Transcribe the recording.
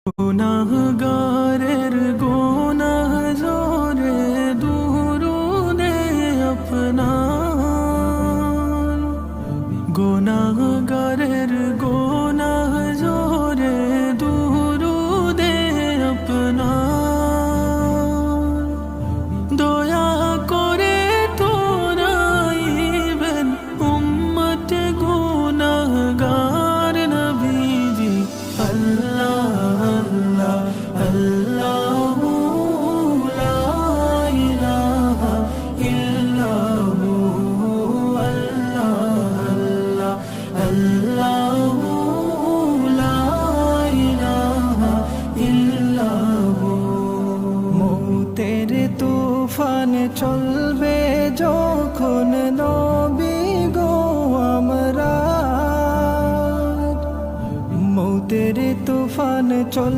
গুনাহগারের গুনাহ জোরে দুরুদে আপনার, গুনাহগারের গুনাহ জোরে দুরুদে আপনার। দয়া করে তোরাইবেন উম্মত গুনাহগার নবীজি। আল্লাহ আল্লাহু লা ইলাহা ইল্লাহু, আল্লাহ আল্লাহু লা ইলাহা ইল্লাহু। মৌতের তুফান চলবে যখন নবী গো আমরা, মৌতের তুফান চল